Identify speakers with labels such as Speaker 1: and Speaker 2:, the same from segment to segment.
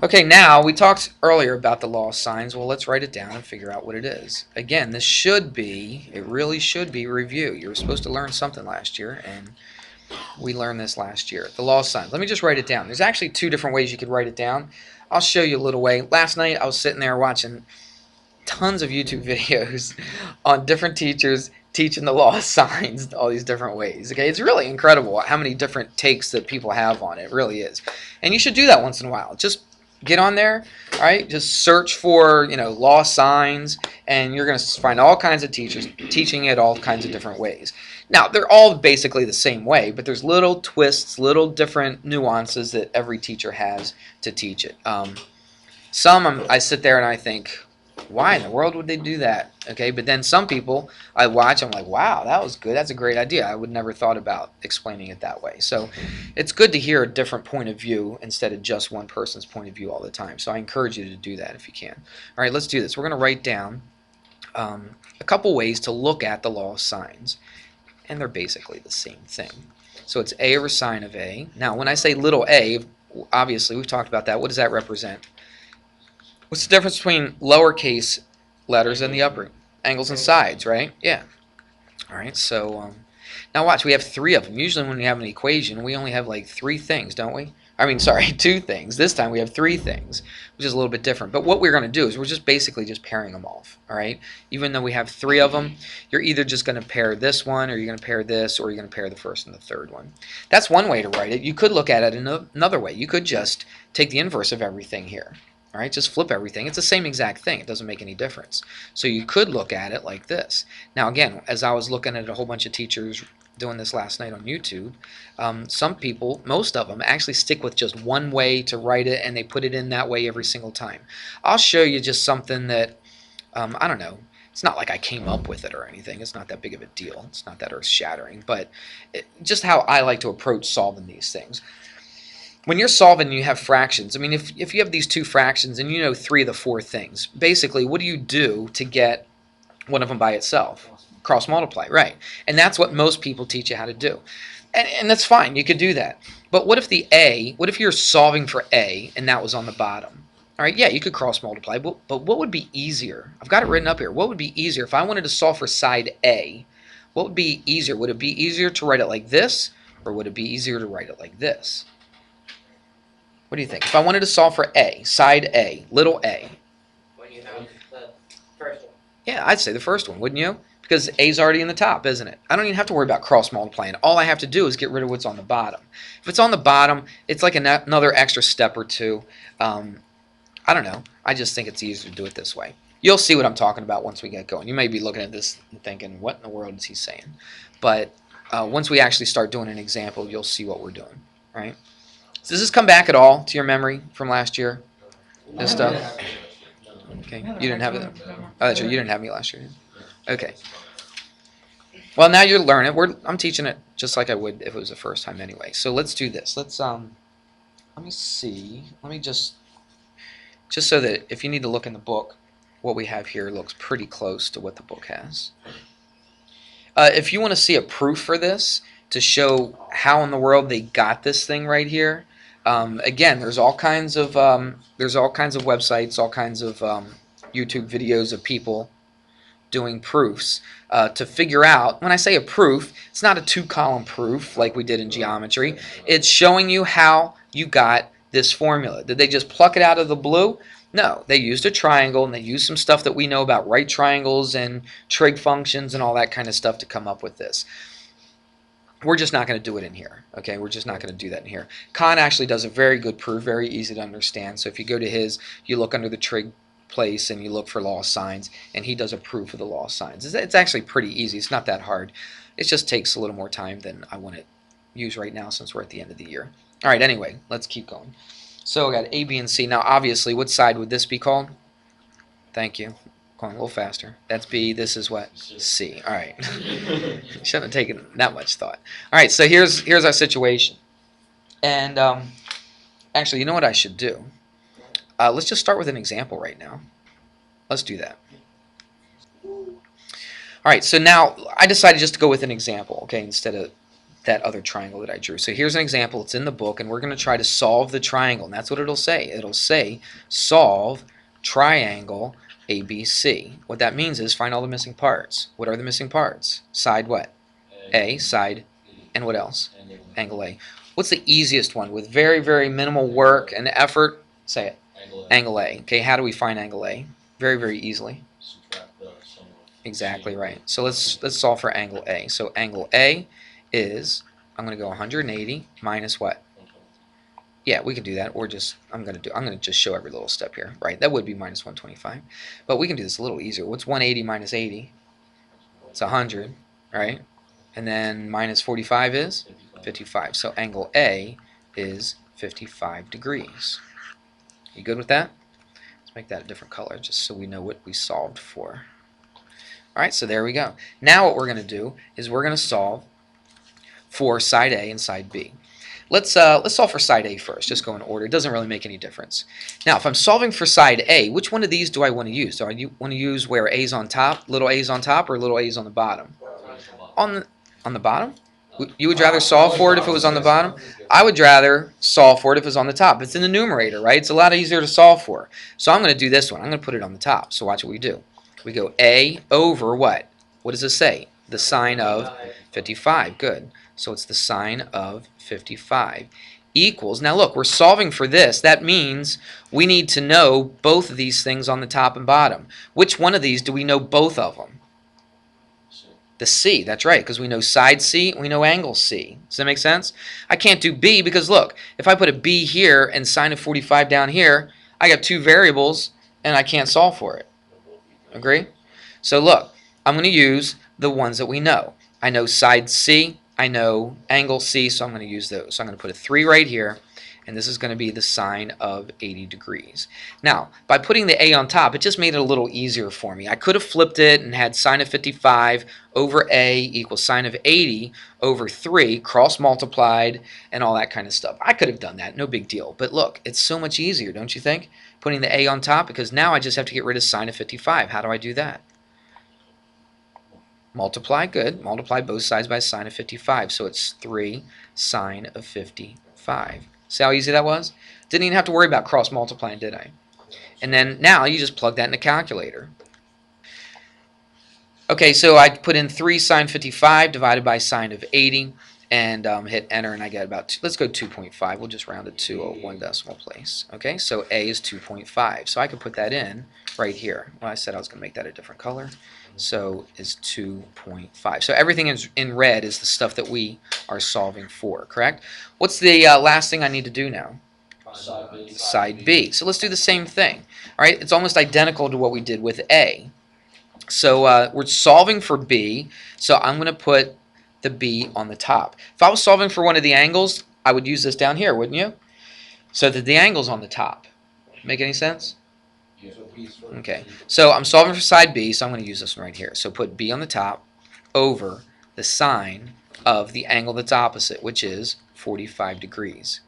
Speaker 1: Okay, now we talked earlier about the law of signs. Well, let's write it down and figure out what it is. Again, this should be, it really should be review. You were supposed to learn something last year, and we learned this last year. The law of signs. Let me just write it down. There's actually two different ways you could write it down. I'll show you a little way. Last night I was sitting there watching tons of YouTube videos on different teachers teaching the law of signs all these different ways. Okay, it's really incredible how many different takes that people have on it. It really is. And you should do that once in a while. Just get on there, all right? Just search for, law signs, and you're going to find all kinds of teachers teaching it all kinds of different ways. Now, they're all basically the same way, but there's little twists, little different nuances that every teacher has to teach it. I sit there and I think, why in the world would they do that? Okay, but then some people I watch, I'm like, wow, that was good. That's a great idea. I would never thought about explaining it that way. So it's good to hear a different point of view instead of just one person's point of view all the time. So I encourage you to do that if you can. All right, let's do this. We're going to write down a couple ways to look at the law of signs, and they're basically the same thing. So it's a over sine of a. Now, when I say little a, obviously we've talked about that. What does that represent? What's the difference between lowercase letters and the upper? Angles and sides, right? Yeah. All right, so now watch. We have three of them. Usually when we have an equation, we only have like three things, don't we? I mean, sorry, two things. This time we have three things, which is a little bit different. But what we're going to do is we're just basically just pairing them off, all right? Even though we have three of them, you're either just going to pair this one, or you're going to pair this, or you're going to pair the first and the third one. That's one way to write it. You could look at it another way. You could just take the inverse of everything here. All right, just flip everything. It's the same exact thing. It doesn't make any difference. So you could look at it like this. Now again, as I was looking at a whole bunch of teachers doing this last night on YouTube, some people, most of them, actually stick with just one way to write it, and they put it in that way every single time. I'll show you just something that, I don't know, it's not like I came up with it or anything. It's not that big of a deal. It's not that earth-shattering, but just how I like to approach solving these things. When you're solving, you have fractions. I mean, if you have these two fractions and you know three of the four things, basically, what do you do to get one of them by itself? Cross multiply, right? And that's what most people teach you how to do. And that's fine. You could do that. But what if you're solving for A and that was on the bottom? All right, yeah, you could cross multiply, but what would be easier? I've got it written up here. What would be easier if I wanted to solve for side A? What would be easier? Would it be easier to write it like this, or would it be easier to write it like this? What do you think? If I wanted to solve for A, side A, little a.
Speaker 2: When you have the first one.
Speaker 1: Yeah, I'd say the first one, wouldn't you? Because A's already in the top, isn't it? I don't even have to worry about cross multiplying. All I have to do is get rid of what's on the bottom. If it's on the bottom, it's like another extra step or two. I don't know. I just think it's easier to do it this way. You'll see what I'm talking about once we get going. You may be looking at this and thinking, what in the world is he saying? But once we actually start doing an example, you'll see what we're doing, right? Does this come back at all to your memory from last year? This stuff? Okay. You didn't have it? Oh, that's right. You didn't have me last year. Okay. Well, now you're learning. I'm teaching it just like I would if it was the first time anyway. So let's do this. Let me see. Let me just so that if you need to look in the book, what we have here looks pretty close to what the book has. If you want to see a proof for this to show how in the world they got this thing right here, again, there's all kinds of websites, all kinds of YouTube videos of people doing proofs to figure out. When I say a proof, it's not a two-column proof like we did in geometry. It's showing you how you got this formula. Did they just pluck it out of the blue? No, they used a triangle, and they used some stuff that we know about right triangles and trig functions and all that kind of stuff to come up with this. We're just not going to do it in here, okay? We're just not going to do that in here. Khan actually does a very good proof, very easy to understand. So if you go to his, you look under the trig place and you look for law of signs, and he does a proof of the law of signs. It's actually pretty easy. It's not that hard. It just takes a little more time than I want to use right now since we're at the end of the year. All right, anyway, let's keep going. So I got A, B, and C. Now, obviously, what side would this be called? Thank you. Going a little faster. That's B. This is what? C. All right. Shouldn't have taken that much thought. All right, so here's our situation. And actually, you know what I should do? Let's just start with an example right now. Let's do that. All right, so now I decided just to go with an example, okay, instead of that other triangle that I drew. So here's an example. It's in the book, and we're going to try to solve the triangle. And that's what it'll say. It'll say solve triangle ABC. What that means is find all the missing parts. What are the missing parts? Side what? A, side, and what else? Angle A. What's the easiest one with very, very minimal work and effort? Say it. Angle A. Okay, how do we find angle A? Very, very easily. Exactly right. So let's solve for angle A. So angle A is, I'm going to go 180 minus what? Yeah, we can do that. Or just I'm going to just show every little step here. Right? That would be minus 125. But we can do this a little easier. What's 180 minus 80? It's 100, right? And then minus 45 is 55. So angle A is 55 degrees. You good with that? Let's make that a different color just so we know what we solved for. Alright, so there we go. Now what we're going to do is we're going to solve for side A and side B. Let's solve for side A first. Just go in order. It doesn't really make any difference. Now, if I'm solving for side A, which one of these do I want to use? Do I want to use where A's on top, little A's on top, or little A's on the bottom? On the bottom? You would rather solve for it if it was on the bottom? I would rather solve for it if it was on the top. It's in the numerator, right? It's a lot easier to solve for. So I'm going to do this one. I'm going to put it on the top. So watch what we do. We go A over what? What does it say? The sine of 55. Good. So it's the sine of 55 equals. Now look, we're solving for this. That means we need to know both of these things on the top and bottom. Which one of these do we know both of them? The C, that's right, because we know side C, we know angle C. Does that make sense? I can't do B because look, if I put a B here and sine of 45 down here, I got two variables and I can't solve for it. Agree? So look, I'm going to use the ones that we know. I know side C, I know angle C, so I'm going to use those. So I'm going to put a 3 right here, and this is going to be the sine of 80 degrees. Now, by putting the A on top, it just made it a little easier for me. I could have flipped it and had sine of 55 over A equals sine of 80 over 3, cross-multiplied, and all that kind of stuff. I could have done that, no big deal. But look, it's so much easier, don't you think? Putting the A on top, because now I just have to get rid of sine of 55. How do I do that? Multiply, good. Multiply both sides by sine of 55. So it's 3 sine of 55. See how easy that was? Didn't even have to worry about cross multiplying, did I? And then now you just plug that in the calculator. Okay, so I put in 3 sine 55 divided by sine of 80 and hit enter, and I get about, let's go 2.5. We'll just round it to a 1 decimal place. Okay, so A is 2.5. So I could put that in right here. Well, I said I was going to make that a different color. So is 2.5. So everything in red is the stuff that we are solving for, correct? What's the last thing I need to do now? Side B. So let's do the same thing. All right, it's almost identical to what we did with A. So we're solving for B, so I'm going to put the B on the top. If I was solving for one of the angles, I would use this down here, wouldn't you? So that the angle's on the top. Make any sense? Okay, so I'm solving for side B, so I'm going to use this one right here. So put B on the top over the sine of the angle that's opposite, which is 45 degrees.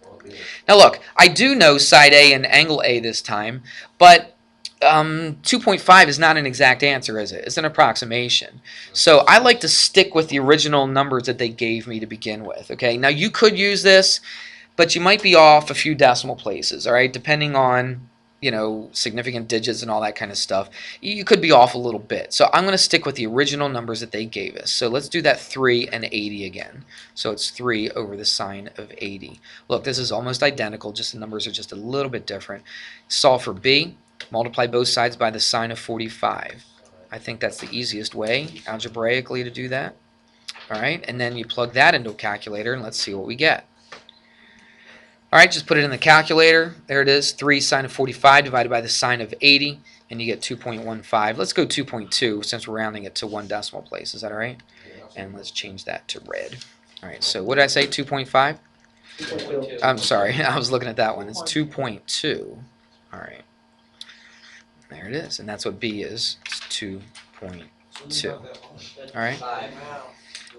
Speaker 1: Now look, I do know side A and angle A this time, but 2.5 is not an exact answer, is it? It's an approximation. So I like to stick with the original numbers that they gave me to begin with. Okay, now you could use this, but you might be off a few decimal places, all right, depending on, you know, significant digits and all that kind of stuff. You could be off a little bit. So I'm going to stick with the original numbers that they gave us. So let's do that 3 and 80 again. So it's 3 over the sine of 80. Look, this is almost identical, just the numbers are just a little bit different. Solve for B. Multiply both sides by the sine of 45. I think that's the easiest way algebraically to do that. All right, and then you plug that into a calculator and let's see what we get. All right, just put it in the calculator. There it is, 3 sine of 45 divided by the sine of 80, and you get 2.15. Let's go 2.2 since we're rounding it to 1 decimal place. Is that all right? And let's change that to red. All right, so what did I say, 2.5?
Speaker 2: 2.2.
Speaker 1: I'm sorry, I was looking at that one. It's 2.2. All right. There it is, and that's what B is. It's 2.2. All right.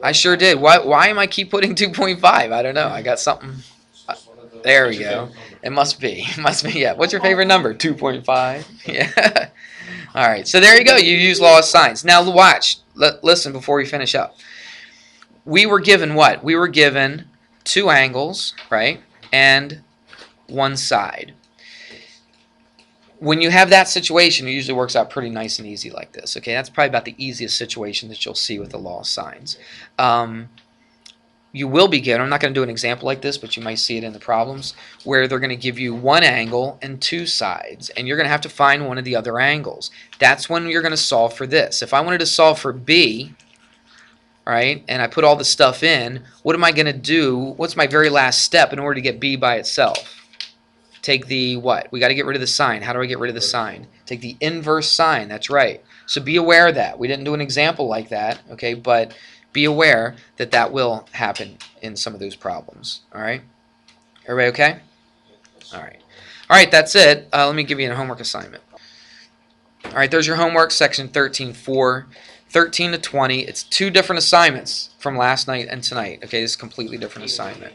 Speaker 1: I sure did. Why am I keep putting 2.5? I don't know. I got something. There we go. It must be. It must be. Yeah. What's your favorite number? 2.5. Yeah. All right. So there you go. You use law of sines. Now watch. Listen before we finish up. we were given what? We were given two angles, right? And one side. When you have that situation, it usually works out pretty nice and easy like this. Okay, that's probably about the easiest situation that you'll see with the law of sines. You will be given, I'm not going to do an example like this, but you might see it in the problems, where they're going to give you one angle and two sides, and you're going to have to find one of the other angles. That's when you're going to solve for this. If I wanted to solve for B, right, and I put all the stuff in, what am I going to do? What's my very last step in order to get B by itself? Take the what? We got to get rid of the sign. How do I get rid of the sign? Take the inverse sign. That's right. So be aware of that. We didn't do an example like that, okay, but be aware that that will happen in some of those problems. All right? Everybody okay? All right. All right, that's it. Let me give you a homework assignment. All right, there's your homework, section 13.4, 13 to 20. It's two different assignments from last night and tonight. Okay, this is a completely different assignment.